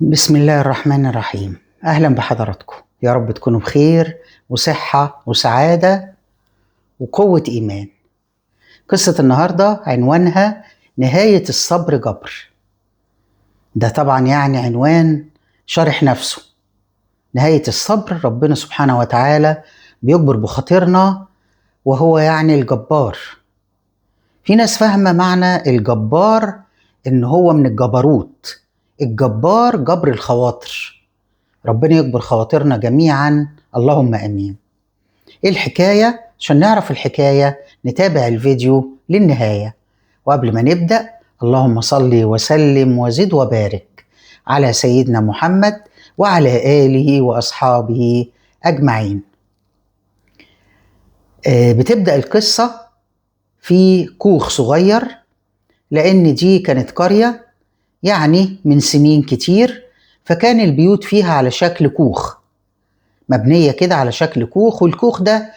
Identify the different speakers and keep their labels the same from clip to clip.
Speaker 1: بسم الله الرحمن الرحيم. أهلا بحضراتكم، يا رب تكونوا بخير وصحة وسعادة وقوة إيمان. قصة النهاردة عنوانها نهاية الصبر جبر. ده طبعا يعني عنوان شارح نفسه. نهاية الصبر ربنا سبحانه وتعالى بيجبر بخاطرنا، وهو يعني الجبار. في ناس فاهمة معنى الجبار إن هو من الجبروت. الجبار جبر الخواطر. ربنا يجبر خواطرنا جميعا، اللهم امين. ايه الحكايه؟ عشان نعرف الحكايه نتابع الفيديو للنهايه. وقبل ما نبدا، اللهم صل وسلم وزد وبارك على سيدنا محمد وعلى اله واصحابه اجمعين. بتبدا القصه في كوخ صغير، لان دي كانت قريه يعني من سنين كتير، فكان البيوت فيها على شكل كوخ، مبنية كده على شكل كوخ. والكوخ ده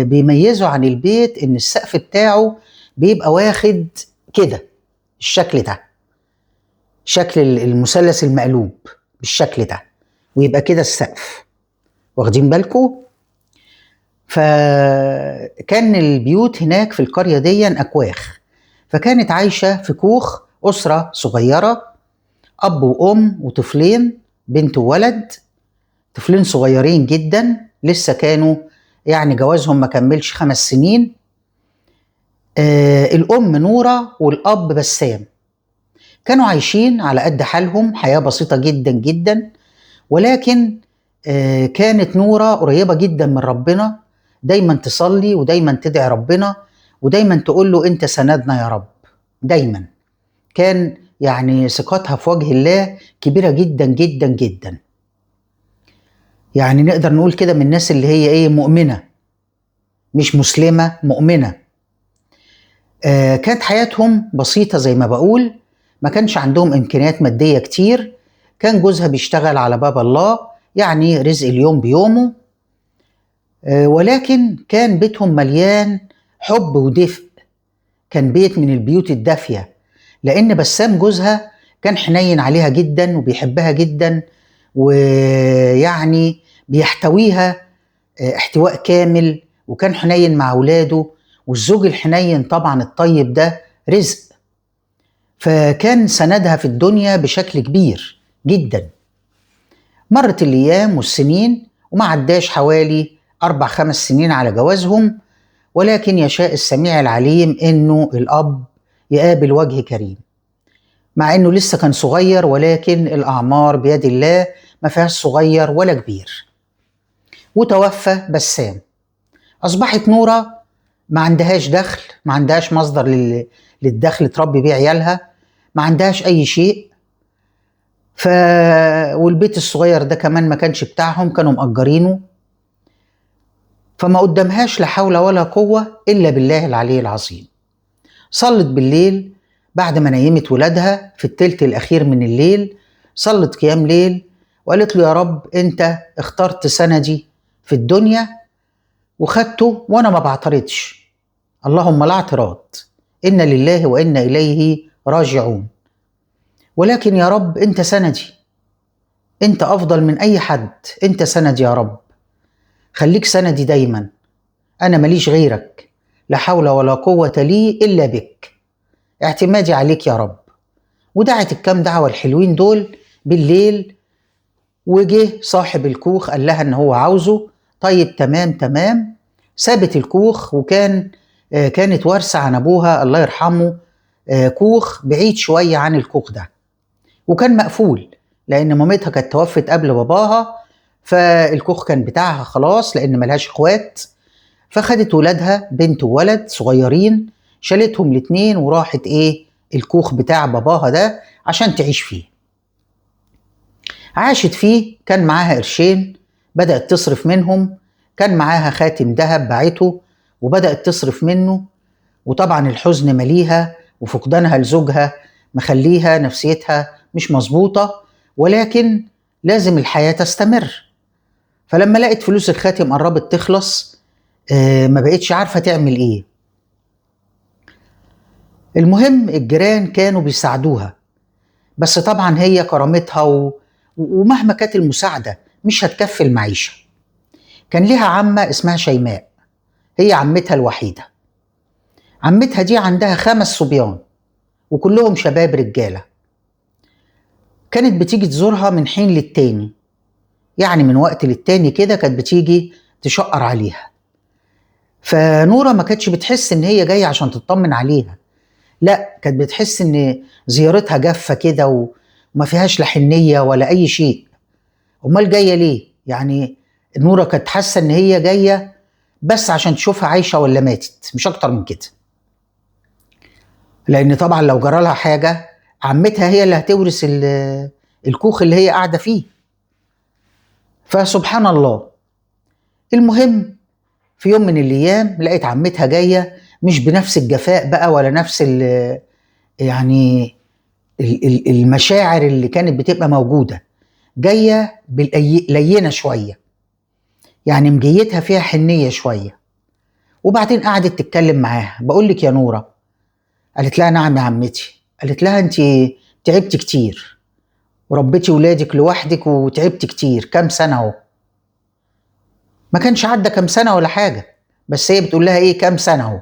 Speaker 1: بيميزه عن البيت ان السقف بتاعه بيبقى واخد كده الشكل ده، شكل المثلث المقلوب بالشكل ده، ويبقى كده السقف. واخدين بالكم؟ فكان البيوت هناك في القرية دي أكواخ، فكانت عايشة في كوخ أسرة صغيرة، أب وأم وطفلين، بنت وولد. طفلين صغيرين جدا، لسه كانوا يعني جوازهم ما كملش 5 سنين. الأم نورة والأب بسام. كانوا عايشين على قد حالهم، حياة بسيطة جدا جدا، ولكن كانت نورة قريبة جدا من ربنا، دايما تصلي ودايما تدعي ربنا ودايما تقول له أنت سندنا يا رب. دايما كان يعني ثقتها في وجه الله كبيرة جدا جدا جدا. يعني نقدر نقول كده من الناس اللي هي ايه، مؤمنة، مش مسلمة، مؤمنة. كانت حياتهم بسيطة زي ما بقول، ما كانش عندهم إمكانيات مادية كتير. كان جوزها بيشتغل على باب الله، يعني رزق اليوم بيومه. ولكن كان بيتهم مليان حب ودفء، كان بيت من البيوت الدافية، لأن بسام جوزها كان حنين عليها جدا وبيحبها جدا، ويعني بيحتويها احتواء كامل، وكان حنين مع أولاده. والزوج الحنين طبعا الطيب ده رزق، فكان سندها في الدنيا بشكل كبير جدا. مرت الأيام والسنين وما عداش حوالي 4 5 سنين على جوازهم، ولكن يشاء السميع العليم إنه الأب يقابل وجه كريم، مع إنه لسه كان صغير، ولكن الأعمار بيد الله، ما فيهاش صغير ولا كبير. وتوفى بسام. أصبحت نورة ما عندهاش دخل، ما عندهاش مصدر للدخل تربي بيه عيالها، ما عندهاش أي شيء. ف والبيت الصغير ده كمان ما كانش بتاعهم، كانوا مأجرينه. فما قدامهاش لا حول ولا قوة إلا بالله العلي العظيم. صلت بالليل بعد ما نيمت ولادها في التلت الأخير من الليل، صلت قيام ليل وقالت له يا رب أنت اخترت سندي في الدنيا وخدته وأنا ما بعترضش، اللهم لا اعتراض، إن لله وإنا إليه راجعون. ولكن يا رب أنت سندي، أنت أفضل من أي حد، أنت سندي يا رب، خليك سندي دايما، أنا ماليش غيرك، لا حول ولا قوة لي إلا بك، اعتمادي عليك يا رب. ودعت الكام دعوة الحلوين دول بالليل. وجه صاحب الكوخ قال لها إن هو عاوزه. طيب تمام تمام. سابت الكوخ، وكان كانت وارثة عن أبوها الله يرحمه كوخ بعيد شوية عن الكوخ ده، وكان مقفول لأن مامتها كانت توفت قبل باباها، فالكوخ كان بتاعها خلاص لأن ملهاش إخوات. فخدت ولادها بنت وولد صغيرين، شالتهم الاتنين وراحت إيه الكوخ بتاع باباها ده عشان تعيش فيه. عاشت فيه، كان معاها قرشين بدأت تصرف منهم، كان معاها خاتم ذهب باعته وبدأت تصرف منه. وطبعا الحزن مليها وفقدانها لزوجها مخليها نفسيتها مش مظبوطة، ولكن لازم الحياة تستمر. فلما لقت فلوس الخاتم قربت تخلص، ما بقتش عارفة تعمل ايه. المهم الجيران كانوا بيساعدوها، بس طبعا هي كرامتها ومهما كانت المساعدة مش هتكفي المعيشة. كان ليها عمة اسمها شيماء، هي عمتها الوحيدة. عمتها دي عندها 5 صبيان وكلهم شباب رجالة. كانت بتيجي تزورها من حين للتاني، يعني من وقت للتاني كده كانت بتيجي تشقر عليها. فنورة ما كانتش بتحس ان هي جاية عشان تطمن عليها، لا، كانت بتحس ان زيارتها جافة كده وما فيهاش لا حنية ولا اي شيء. امال جاية ليه؟ يعني نورة كانت حاسة ان هي جاية بس عشان تشوفها عايشة ولا ماتت، مش اكتر من كده. لان طبعا لو جرالها حاجة عمتها هي اللي هتورث الكوخ اللي هي قاعدة فيه. فسبحان الله. المهم في يوم من الايام لقيت عمتها جاية مش بنفس الجفاء بقى ولا نفس يعني المشاعر اللي كانت بتبقى موجودة، جاية لينة شوية، يعني مجيتها فيها حنية شوية. وبعدين قعدت تتكلم معاها، بقول لك يا نورة. قالت لها نعم يا عمتي. قالت لها انت تعبتي كتير وربيتي ولادك لوحدك وتعبتي كتير، كام سنة اهو. ما كانش عدى كام سنة ولا حاجة، بس هي بتقول لها ايه كام سنة اهو،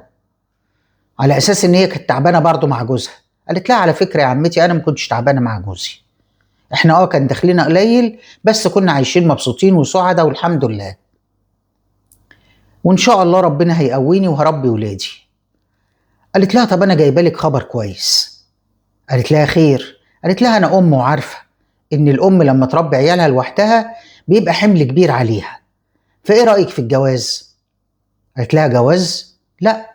Speaker 1: على اساس ان هي كانت تعبانة برضه مع جوزها. قالت لها على فكرة يا عمتي انا ما كنتش تعبانة مع جوزي، احنا كان دخلنا قليل بس كنا عايشين مبسوطين وسعداء والحمد لله، وان شاء الله ربنا هيقويني وهربي ولادي. قالت لها طب انا جايبه لك خبر كويس. قالت لها خير. قالت لها انا ام وعارفه ان الام لما تربي عيالها لوحدها بيبقى حمل كبير عليها، فايه رايك في الجواز؟ قالت لها جواز؟ لا،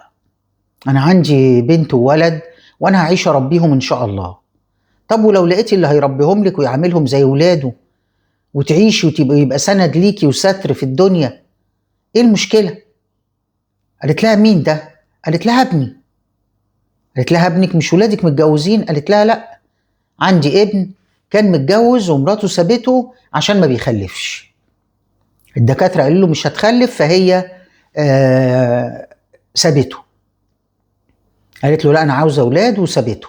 Speaker 1: انا عندي بنت وولد وانا هعيش اربيهم ان شاء الله. طب ولو لقيتي اللي هيربيهم لك ويعاملهم زي ولاده وتعيشي يبقى سند ليكي وستر في الدنيا، ايه المشكله؟ قالت لها مين ده؟ قالت لها ابني. قالت لها ابنك مش ولادك متجوزين؟ قالت لها لا، عندي ابن كان متجوز ومراته سابته عشان ما بيخلفش، الدكاترة قالوا له مش هتخلف فهي سابته. قالت له لا انا عاوزة اولاد وسابته.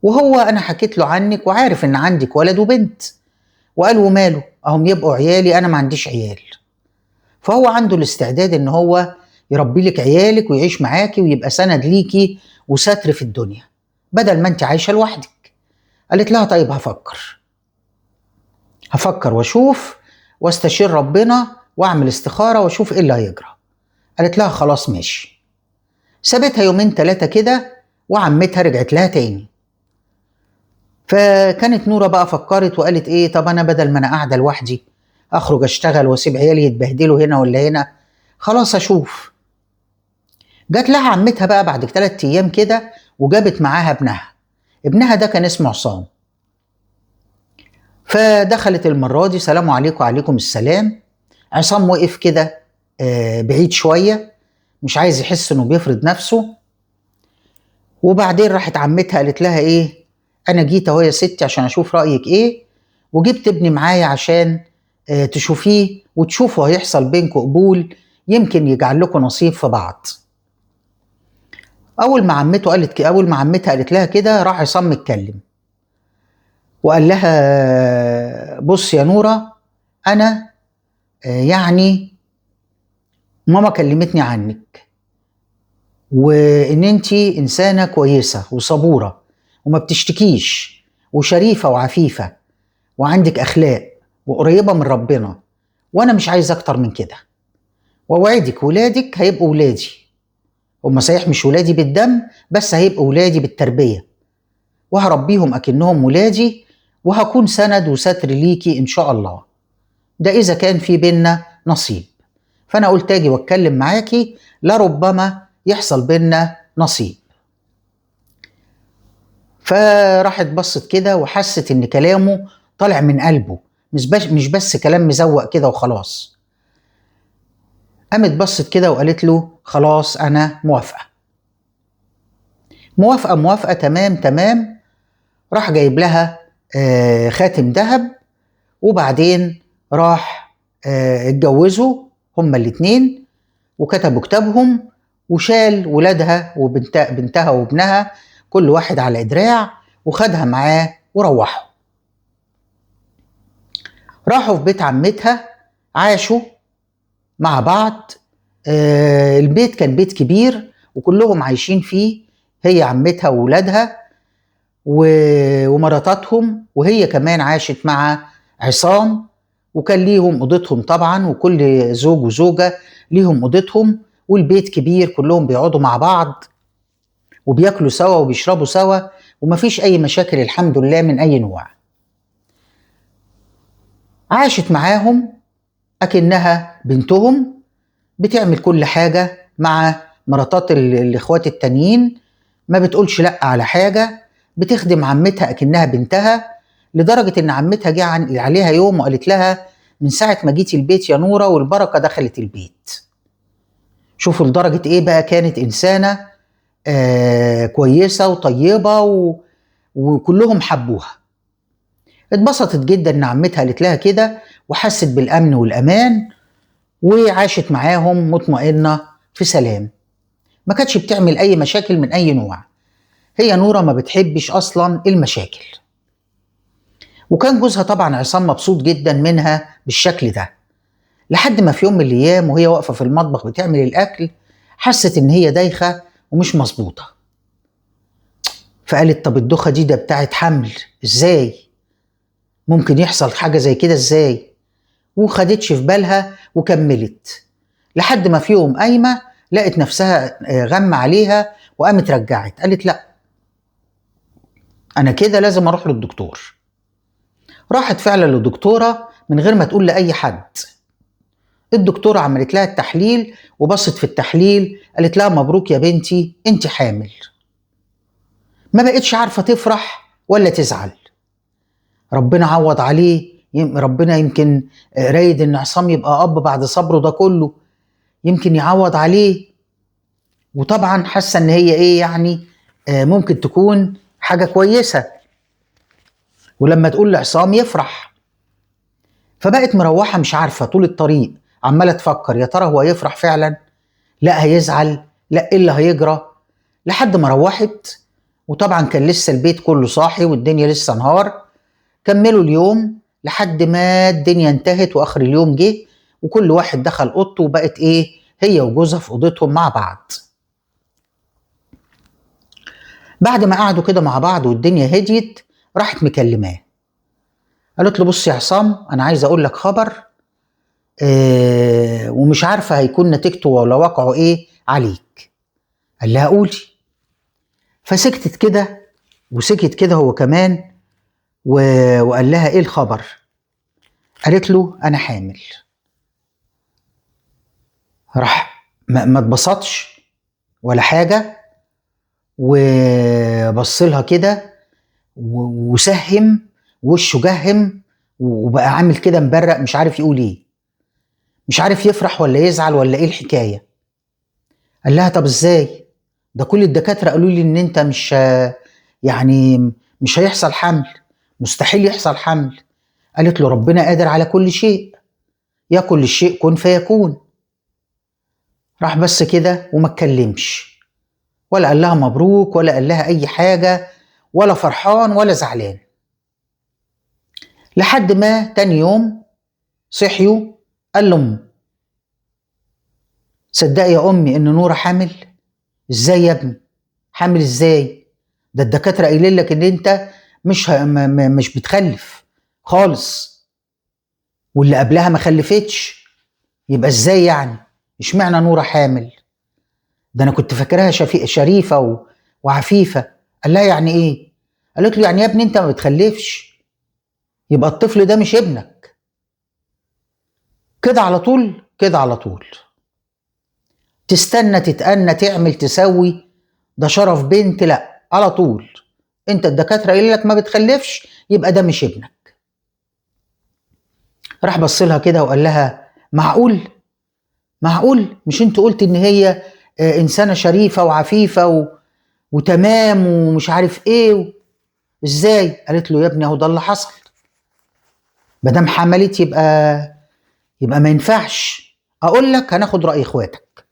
Speaker 1: وهو انا حكيت له عنك وعارف ان عندك ولد وبنت، وقال وماله اهم يبقوا عيالي، انا ما عنديش عيال. فهو عنده الاستعداد ان هو يربي لك عيالك ويعيش معاكي ويبقى سند ليكي وستر في الدنيا بدل ما انت عايشة لوحدك. قالت لها طيب هفكر واشوف واستشير ربنا واعمل استخارة واشوف ايه اللي هيجرى. قالت لها خلاص ماشي. سابتها يومين 3 كده وعمتها رجعت لها تاني. فكانت نورة بقى فكرت وقالت ايه، طب انا بدل ما انا قاعدة لوحدي اخرج اشتغل واسيب عيالي يتبهدلوا هنا ولا هنا، خلاص اشوف. جات لها عمتها بقى بعد 3 ايام كده وجابت معاها ابنها ده كان اسمه عصام. فدخلت المرة دي سلام عليكم وعليكم السلام. عصام وقف كده بعيد شوية مش عايز يحس انه بيفرض نفسه. وبعدين راحت عمتها قالت لها ايه، انا جيت اهو يا ستي عشان اشوف رأيك ايه، وجبت ابني معايا عشان تشوفيه وتشوفوا هيحصل بينكم قبول، يمكن يجعل لكم نصيب في بعض. اول ما عمتها قالت لها كده راح عصام اتكلم وقال لها بص يا نورة، انا يعني ماما كلمتني عنك وان انتي انسانة كويسة وصبورة وما بتشتكيش وشريفة وعفيفة وعندك اخلاق وقريبة من ربنا، وانا مش عايز اكتر من كده. ووعدك ولادك هيبقوا ولادي، هم صحيح مش ولادي بالدم بس هيبقوا ولادي بالتربية، وهربيهم اكنهم ولادي وهكون سند وستر ليكي ان شاء الله، ده اذا كان في بينا نصيب. فانا قلت اجي واتكلم معاكي لربما يحصل بينا نصيب. فراحت بصت كده وحست ان كلامه طالع من قلبه، مش بس كلام مزوق كده وخلاص. قامت بصت كده وقالت له خلاص انا موافقة تمام. راح جايب لها خاتم ذهب، وبعدين راح اتجوزوا هما الاتنين وكتبوا كتابهم، وشال ولادها بنتها وابنها كل واحد على دراع وخدها معاه وروحوا. راحوا في بيت عمتها، عاشوا مع بعض. البيت كان بيت كبير وكلهم عايشين فيه، هي عمتها وولادها ومراتاتهم، وهي كمان عاشت مع عصام، وكان ليهم اوضتهم طبعا، وكل زوج وزوجة ليهم اوضتهم، والبيت كبير كلهم بيقعدوا مع بعض وبياكلوا سوا وبيشربوا سوا، ومفيش اي مشاكل الحمد لله من اي نوع. عاشت معاهم اكنها بنتهم، بتعمل كل حاجة مع مراتات الاخوات التانيين، ما بتقولش لا على حاجة، بتخدم عمتها اكنها بنتها، لدرجة ان عمتها جه عليها يوم وقالت لها من ساعة ما جيتي البيت يا نورة والبركة دخلت البيت. شوفوا لدرجة ايه بقى، كانت انسانة كويسة وطيبة وكلهم حبوها. اتبسطت جدا ان عمتها قالت لها كده، وحست بالامن والامان، وعاشت معاهم مطمئنة في سلام، ما كانتش بتعمل اي مشاكل من اي نوع. هي نورة ما بتحبش اصلا المشاكل. وكان جوزها طبعا عصام مبسوط جدا منها بالشكل ده، لحد ما في يوم من الايام وهي واقفة في المطبخ بتعمل الاكل، حست ان هي دايخة ومش مظبوطة. فقالت طب الدوخة دي ده بتاعت حمل، ازاي ممكن يحصل حاجة زي كده ازاي؟ وخدتش في بالها وكملت، لحد ما في يوم قايمة لقت نفسها غم عليها، وقامت رجعت قالت لا انا كده لازم اروح للدكتور. راحت فعلا للدكتورة من غير ما تقول لأي حد. الدكتورة عملت لها التحليل وبصت في التحليل، قالت لها مبروك يا بنتي انت حامل. ما بقتش عارفة تفرح ولا تزعل. ربنا عوض عليه، ربنا يمكن رايد ان عصام يبقى اب بعد صبره ده كله، يمكن يعوض عليه. وطبعا حاسه ان هي ايه يعني، ممكن تكون حاجه كويسه، ولما تقول لعصام يفرح. فبقت مروحه مش عارفه طول الطريق، عماله تفكر يا ترى هو يفرح فعلا، لا هيزعل، لا ايه اللي هيجرى، لحد ما روحت. وطبعا كان لسه البيت كله صاحي والدنيا لسه نهار. كملوا اليوم لحد ما الدنيا انتهت واخر اليوم جه، وكل واحد دخل اوضته، وبقت ايه هي وجوزها في اوضتهم مع بعض. بعد ما قعدوا كده مع بعض والدنيا هديت، راحت مكلماه، قالت له بص يا عصام انا عايز اقول لك خبر، ومش عارفه هيكون نتيجته ولا واقعه ايه عليك. قال لها قولي. فسكتت كده وسكت كده هو كمان، وقال لها ايه الخبر؟ قالت له انا حامل. راح ما اتبسطش ولا حاجه، وبص لها كده وسهم وشه جهم، وبقى عامل كده مبرق مش عارف يقول ايه، مش عارف يفرح ولا يزعل ولا ايه الحكايه. قال لها طب ازاي؟ ده كل الدكاتره قالوا لي ان انت مش يعني مش هيحصل حمل، مستحيل يحصل حمل. قالت له ربنا قادر على كل شيء، يا كل شيء كن فيكون. راح بس كده وما اتكلمش، ولا قال لها مبروك ولا قال لها اي حاجه، ولا فرحان ولا زعلان. لحد ما تاني يوم صحيوا، قال لهم صدقي يا امي ان نوره حامل. ازاي يا ابني حامل ازاي؟ ده الدكاتره قايلين لك ان انت مش بتخلف خالص، واللي قبلها ما خلفتش، يبقى ازاي يعني؟ اشمعنى نوره حامل؟ ده انا كنت فاكراها شريفه وعفيفه. قال لها يعني ايه؟ قالت له يعني يا ابني انت ما بتخلفش، يبقى الطفل ده مش ابنك. كده على طول كده على طول، تستنى تتأنى تعمل تسوي، ده شرف بنت؟ لا على طول، انت الدكاتره قايل لك ما بتخلفش يبقى ده مش ابنك. راح بص لها كده وقال لها معقول؟ معقول مش انت قلت ان هي انسانه شريفه وعفيفه وتمام ومش عارف ايه ازاي؟ قالت له يا ابني اهو ده اللي حصل، ما دام حملت يبقى ما ينفعش. اقول لك هناخد راي اخواتك.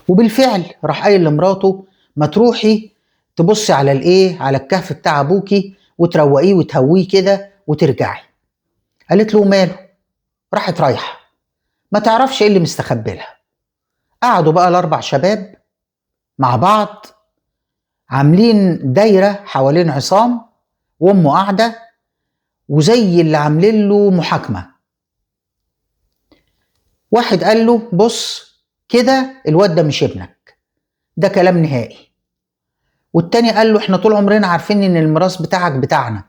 Speaker 1: وبالفعل راح قايل لمراته ما تروحي تبصي على الايه، على الكهف بتاع ابوكي وتروقيه وتهويه كده وترجعي. قالت له ماله؟ راحت رايحه، ما تعرفش ايه اللي مستخبي لها. قعدوا بقى الاربع شباب مع بعض عاملين دايره حوالين عصام، وامه قاعده، وزي اللي عاملين له محاكمه. واحد قال له بص كده الواد ده مش ابنك، ده كلام نهائي. والتاني قال له احنا طول عمرنا عارفين ان الميراث بتاعك بتاعنا،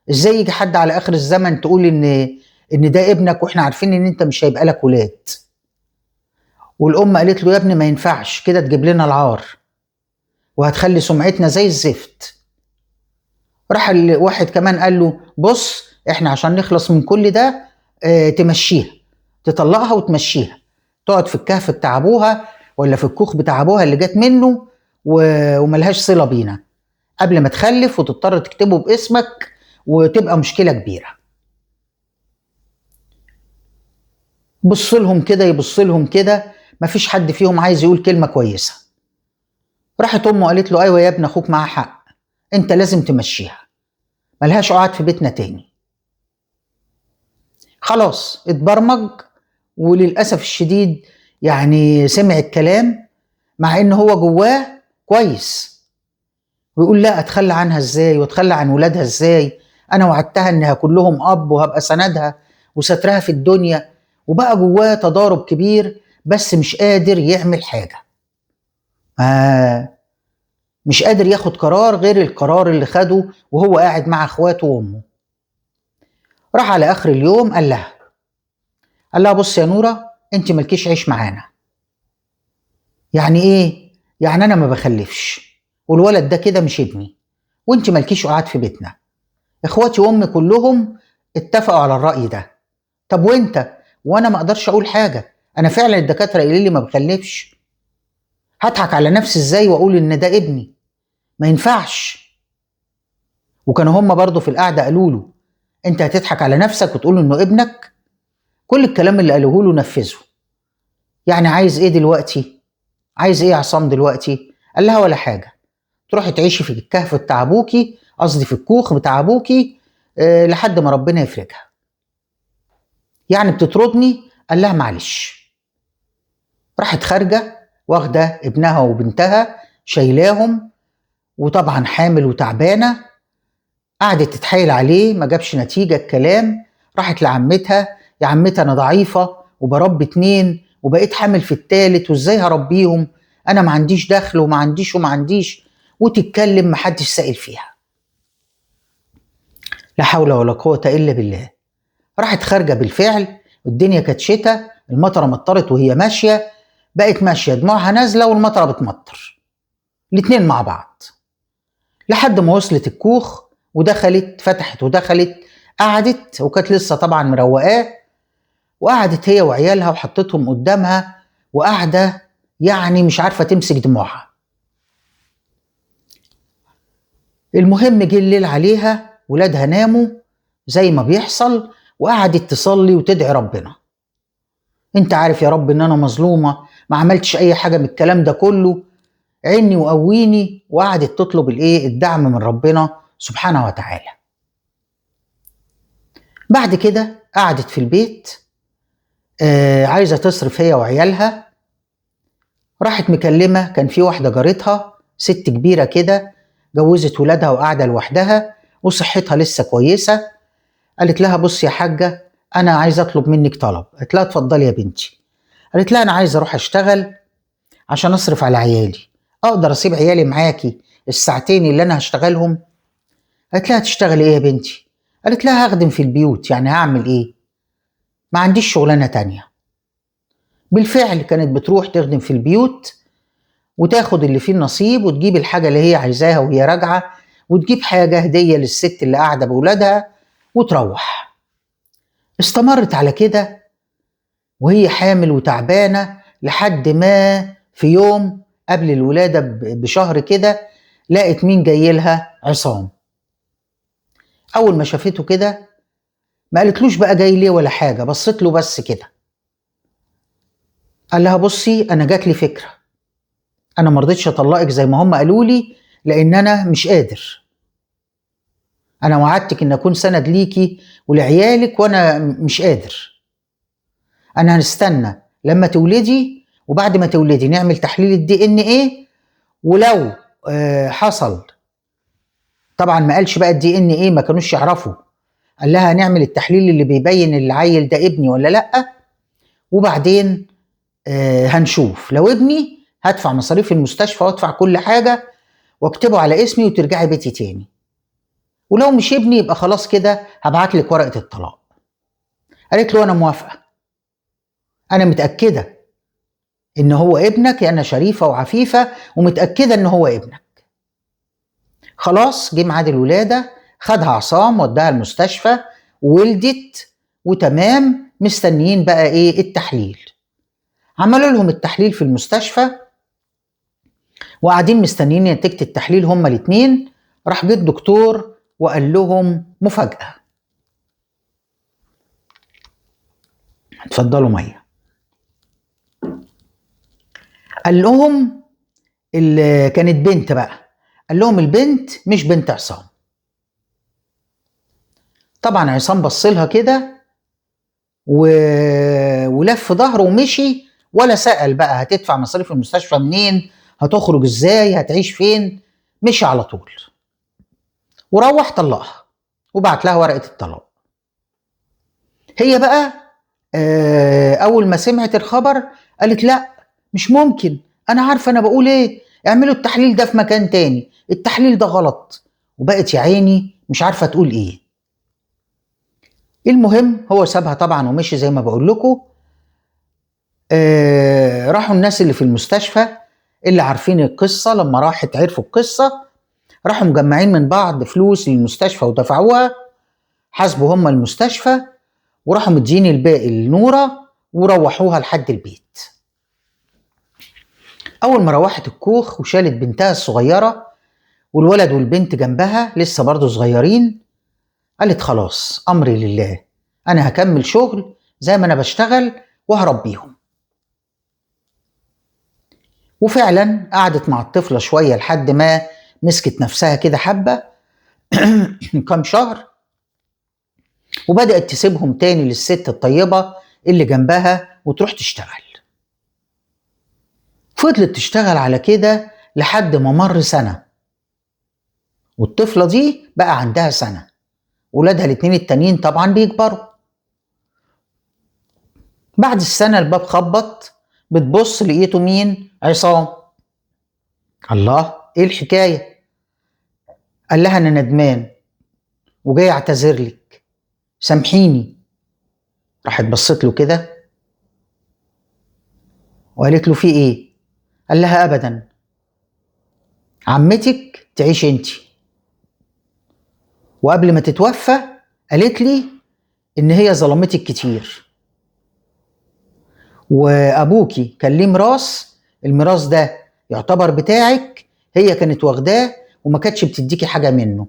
Speaker 1: ازاي يجي حد على اخر الزمن تقول ان ده ابنك واحنا عارفين ان انت مش هيبقى لك ولاد. والام قالت له يا ابني ما ينفعش كده، تجيب لنا العار وهتخلي سمعتنا زي الزفت. راح واحد كمان قال له بص احنا عشان نخلص من كل ده تمشيها، تطلقها وتمشيها، تقعد في الكهف بتاع ابوها ولا في الكوخ بتاع ابوها اللي جت منه وملهاش صلة بينا، قبل ما تخلف وتضطر تكتبه باسمك وتبقى مشكلة كبيرة. بص لهم كده يبص لهم كده، مفيش حد فيهم عايز يقول كلمة كويسة. راحت امه قالت له ايوه يا ابني اخوك معاه حق، انت لازم تمشيها، ملهاش قعد في بيتنا تاني. خلاص اتبرمج، وللأسف الشديد يعني سمع الكلام، مع ان هو جواه كويس ويقول لا اتخلى عنها ازاي واتخلى عن ولادها ازاي، انا وعدتها ان هكون لهم اب وهبقى سندها وسترها في الدنيا. وبقى جواه تضارب كبير، بس مش قادر يعمل حاجة، مش قادر ياخد قرار غير القرار اللي خده وهو قاعد مع اخواته وامه. راح على اخر اليوم قال لها بص يا نورة انت ملكيش عيش معانا. يعني ايه؟ يعني انا ما بخلفش والولد ده كده مش ابني، وانت ملكيش قعاد في بيتنا، اخواتي وامي كلهم اتفقوا على الرأي ده. طب وانت؟ وانا ما اقدرش اقول حاجة، انا فعلا الدكاترة قالوا لي ما بخلفش، هضحك على نفسي ازاي واقول ان ده ابني؟ ما ينفعش. وكانوا هم برضو في القعدة قالوا له انت هتضحك على نفسك وتقول انه ابنك؟ كل الكلام اللي قالوه له نفذه. يعني عايز ايه دلوقتي؟ عايز ايه يا عصام دلوقتي؟ قال لها ولا حاجة، تروحي تعيشي في الكهف بتاع ابوكي، قصدي في الكوخ بتاع ابوكي لحد ما ربنا يفرجها. يعني بتطردني؟ قال لها معلش. راحت خارجة واخدة ابنها وبنتها شايلاهم، وطبعا حامل وتعبانة، قعدت تتحايل عليه، ما جابش نتيجة الكلام. راحت لعمتها، يا عمتها انا ضعيفة وبربي 2 وبقيت حامل في التالت وازاي هربيهم، انا ما عنديش دخل وما عنديش، وتتكلم محدش سائل فيها. لا حول ولا قوة الا بالله. راحت خارجة بالفعل، الدنيا كانت شتاء، المطرة مطرت وهي ماشية، بقت ماشية دموعها نازلة والمطرة بتمطر، الاتنين مع بعض، لحد ما وصلت الكوخ ودخلت، فتحت ودخلت، قعدت، وكانت لسه طبعا مروقاه، وقعدت هي وعيالها وحطتهم قدامها، وقاعدة يعني مش عارفة تمسك دموعها. المهم جه الليل عليها، ولادها ناموا زي ما بيحصل، وقعدت تصلي وتدعي ربنا، انت عارف يا رب ان انا مظلومة، ما عملتش اي حاجة من الكلام ده كله، عيني وقويني. وقعدت تطلب الدعم من ربنا سبحانه وتعالى. بعد كده قعدت في البيت عايزة تصرف هي وعيالها. راحت مكلمة، كان في واحدة جارتها ست كبيرة كده، جوزت ولادها وقاعدة لوحدها وصحتها لسه كويسة. قالت لها بص يا حاجة أنا عايزة أطلب منك طلب. قالت لها اتفضلي يا بنتي. قالت لها أنا عايزة أروح أشتغل عشان أصرف على عيالي، أقدر أسيب عيالي معاكي الساعتين اللي أنا هشتغلهم؟ قالت لها تشتغلي إيه يا بنتي؟ قالت لها هخدم في البيوت، يعني هعمل إيه؟ ما عنديش شغلانة تانية. بالفعل كانت بتروح تخدم في البيوت وتاخد اللي فيه النصيب، وتجيب الحاجة اللي هي عايزاها وهي راجعة، وتجيب حاجة هدية للست اللي قاعدة بولادها وتروح. استمرت على كده وهي حامل وتعبانة، لحد ما في يوم قبل الولادة بشهر كده لقت مين جاي لها؟ عصام. أول ما شافته كده ما قالتلوش بقى جاي ليه ولا حاجة، بصت له بس كده. قال لها بصي أنا جات لي فكرة، أنا مرضتش أطلقك زي ما هم قالوا لي، لان انا مش قادر. انا وعدتك ان اكون سند ليكي ولعيالك وانا مش قادر. انا هنستنى لما تولدي، وبعد ما تولدي نعمل تحليل الدي ان ايه، ولو حصل، طبعا ما قالش بقى الدي ان ايه، ما كانوش يعرفوا، قال لها هنعمل التحليل اللي بيبين العيل ده ابني ولا لا، وبعدين هنشوف. لو ابني هدفع مصاريف المستشفى وادفع كل حاجه واكتبه على اسمي وترجعي بيتي تاني، ولو مش ابني يبقى خلاص كده هبعت لك ورقه الطلاق. قالت له انا موافقه، انا متاكده ان هو ابنك، انا شريفه وعفيفه ومتاكده ان هو ابنك. خلاص جه ميعاد الولاده، خدها عصام وداها المستشفى وولدت وتمام. مستنيين بقى ايه؟ التحليل. عملوا لهم التحليل في المستشفى وقاعدين مستنيين نتيجه التحليل هما الاتنين. راح جه الدكتور وقال لهم مفاجاه. اتفضلوا ميه. قال لهم اللي كانت بنت بقى، قال لهم البنت مش بنت عصام. طبعا عصام بص لها كده ولف ظهره ومشي، ولا سأل بقى هتدفع مصاريف المستشفى منين، هتخرج ازاي، هتعيش فين. مشي على طول وروح طلقها وبعت لها ورقة الطلاق. هي بقى اول ما سمعت الخبر قالت لا مش ممكن، انا عارفة انا بقول ايه، اعملوا التحليل ده في مكان تاني، التحليل ده غلط. وبقت يا عيني مش عارفة تقول ايه. المهم هو سابها طبعا ومشي زي ما بقول لكم. راحوا الناس اللي في المستشفى اللي عارفين القصة، لما راحت عرفوا القصة راحوا مجمعين من بعض فلوس للمستشفى ودفعوها، حاسبوا هم المستشفى وراحوا مدين الباقي لنورة وروحوها لحد البيت. أول ما روحت الكوخ وشالت بنتها الصغيرة والولد والبنت جنبها لسه برضو صغيرين، قالت خلاص أمري لله، أنا هكمل شغل زي ما أنا بشتغل وهربيهم. وفعلا قعدت مع الطفلة شوية لحد ما مسكت نفسها كده حبة كام شهر، وبدأت تسيبهم تاني للست الطيبة اللي جنبها وتروح تشتغل. فضلت تشتغل على كده لحد ما مر سنة، والطفلة دي بقى عندها سنة، ولادها الاتنين التانيين طبعا بيكبروا. بعد السنة الباب خبط، بتبص لقيته مين؟ عصام. الله ايه الحكاية؟ قال لها انا ندمان وجاي اعتذر لك، سامحيني. راحت بصت له كده وقالت له في ايه؟ قال لها ابدا، عمتك تعيش انتي، وقبل ما تتوفى قالت لي ان هي ظلمتك كتير، وابوكي كان ليه ميراث، الميراث ده يعتبر بتاعك، هي كانت واخداه وما كانتش بتديكي حاجه منه،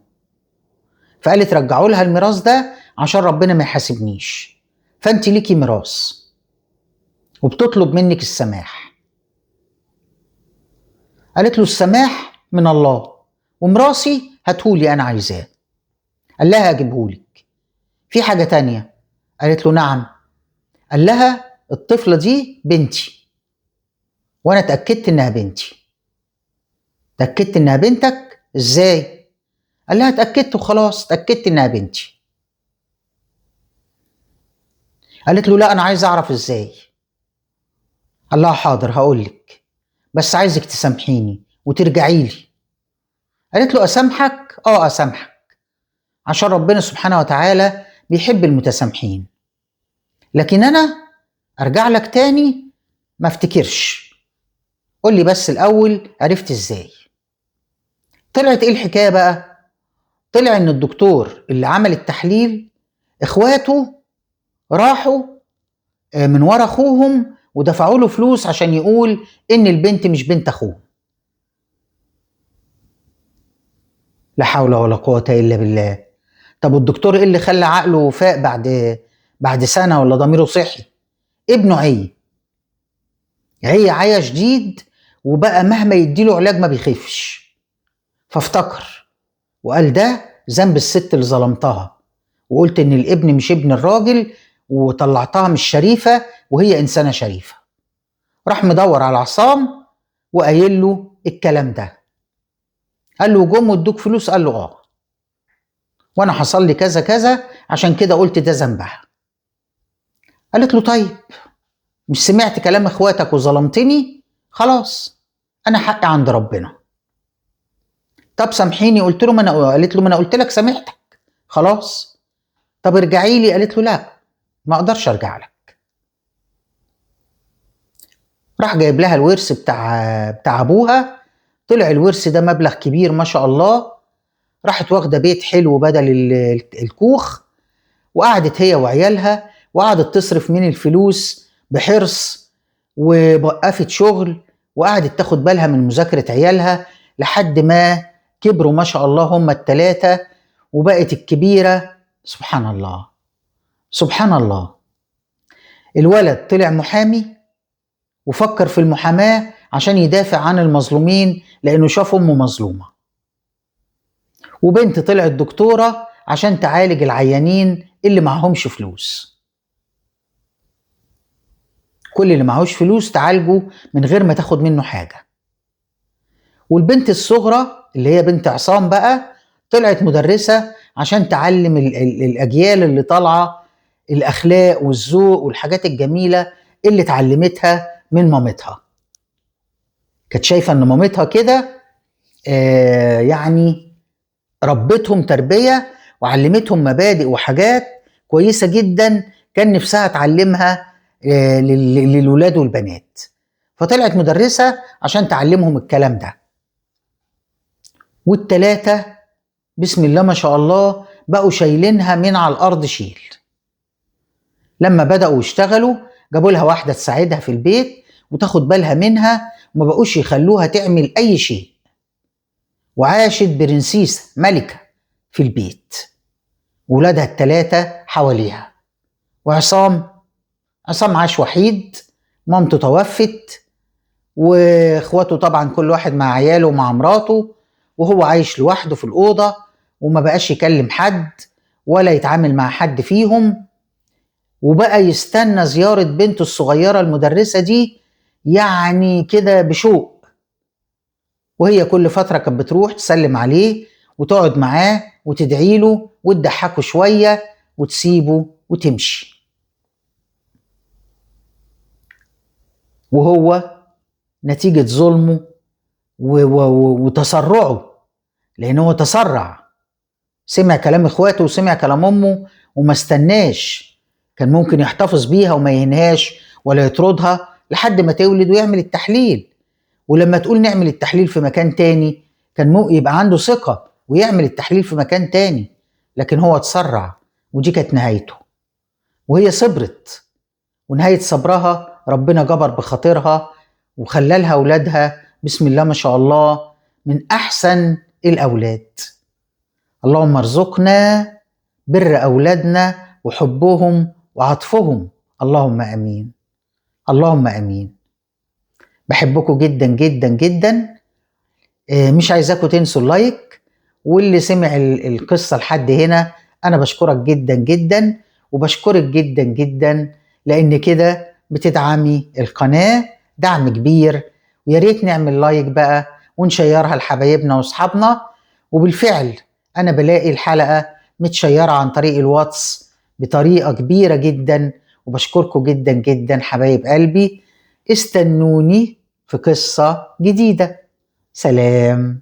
Speaker 1: فقالت رجعوا لها الميراث ده عشان ربنا ما يحاسبنيش، فانت ليكي ميراث وبتطلب منك السماح. قالت له السماح من الله، وميراثي هاتهولي انا عايزاه. قال لها اجيبهولك. في حاجه تانية؟ قالت له نعم. قال لها الطفله دي بنتي، وانا اتاكدت انها بنتي. اتاكدت انها بنتك ازاي؟ قال لها اتاكدت وخلاص، اتاكدت انها بنتي. قالت له لا انا عايز اعرف ازاي. قال لها حاضر هقولك، بس عايزك تسامحيني وترجعي لي. قالت له اسامحك؟ اه اسامحك، عشان ربنا سبحانه وتعالى بيحب المتسامحين، لكن انا ارجع لك تاني ما افتكرش. قول لي بس الاول عرفت ازاي؟ طلعت ايه الحكايه بقى؟ طلع ان الدكتور اللي عمل التحليل اخواته راحوا من ورا اخوهم ودفعوا له فلوس عشان يقول ان البنت مش بنت اخوه. لا حول ولا قوة الا بالله. طب والدكتور ايه اللي خلى عقله فاق بعد سنة ولا ضميره صحي؟ ابنه عيا شديد، وبقى مهما يديله علاج ما بيخفش، فافتكر وقال ده ذنب الست اللي ظلمتها، وقلت ان الابن مش ابن الراجل، وطلعتها مش شريفة وهي انسانة شريفة. راح مدور على عصام وقايل له الكلام ده. قال له جم وادوك فلوس؟ قال له اه، وانا حصل لي كذا كذا عشان كده قلت ده ذنبها. قالت له طيب مش سمعت كلام اخواتك وظلمتني؟ خلاص انا حقي عند ربنا. طب سامحيني. قالت له ما انا قلت لك سامحتك خلاص. طب ارجعي لي. قالت له لا ما اقدرش ارجع لك. راح جايب لها الورث بتاع ابوها. طلع الورث ده مبلغ كبير ما شاء الله. راحت واخده بيت حلو بدل الكوخ، وقعدت هي وعيالها وقعدت تصرف من الفلوس بحرص، ووقفت شغل وقعدت تاخد بالها من مذاكرة عيالها لحد ما كبروا ما شاء الله هم الثلاثة. وبقت الكبيرة سبحان الله سبحان الله الولد طلع محامي وفكر في المحاماة عشان يدافع عن المظلومين لأنه شاف أمه مظلومة. وبنت طلعت دكتورة عشان تعالج العيانين اللي معهمش فلوس. كل اللي معهوش فلوس تعالجه من غير ما تاخد منه حاجة. والبنت الصغرى اللي هي بنت عصام بقى طلعت مدرسة عشان تعلم الأجيال اللي طالعة الأخلاق والذوق والحاجات الجميلة اللي اتعلمتها من مامتها. كانت شايفة ان مامتها كده يعني ربتهم تربية وعلمتهم مبادئ وحاجات كويسة جدا كان نفسها تعلمها للولاد والبنات. فطلعت مدرسة عشان تعلمهم الكلام ده. والتلاتة بسم الله ما شاء الله بقوا شايلينها من على الأرض شيل. لما بدأوا يشتغلوا جابوا لها واحدة تساعدها في البيت وتاخد بالها منها، وما بقوش يخلوها تعمل أي شيء. وعاشت برنسيسة ملكة في البيت، ولادها التلاتة حواليها. وعصام عاش وحيد، مامته توفت، واخواته طبعا كل واحد مع عياله ومع مراته، وهو عايش لوحده في الأوضة وما بقاش يكلم حد ولا يتعامل مع حد فيهم. وبقى يستنى زيارة بنته الصغيرة المدرسة دي يعني كده بشوق، وهي كل فترة كانت بتروح تسلم عليه وتقعد معاه وتدعي له وتضحكه شوية وتسيبه وتمشي. وهو نتيجة ظلمه وتسرعه، لأنه هو تسرع، سمع كلام اخواته وسمع كلام امه وما استناش، كان ممكن يحتفظ بيها وما ينهاش ولا يطردها لحد ما تولد ويعمل التحليل. ولما تقول نعمل التحليل في مكان تاني كان يبقى عنده ثقة ويعمل التحليل في مكان تاني، لكن هو اتسرع ودي كانت نهايته. وهي صبرت، ونهاية صبرها ربنا جبر بخاطرها وخلالها أولادها بسم الله ما شاء الله من أحسن الأولاد. اللهم ارزقنا بر أولادنا وحبهم وعطفهم، اللهم أمين اللهم أمين. بحبكم جدا جدا جدا. مش عايزاكم تنسوا اللايك، واللي سمع القصة لحد هنا أنا بشكرك جدا جدا، وبشكرك جدا جدا لأن كده بتدعمي القناة دعم كبير. وياريت نعمل لايك بقى ونشيرها لحبايبنا وأصحابنا. وبالفعل أنا بلاقي الحلقة متشيرة عن طريق الواتس بطريقة كبيرة جدا، وبشكركم جدا جدا حبايب قلبي. استنوني في قصة جديدة. سلام.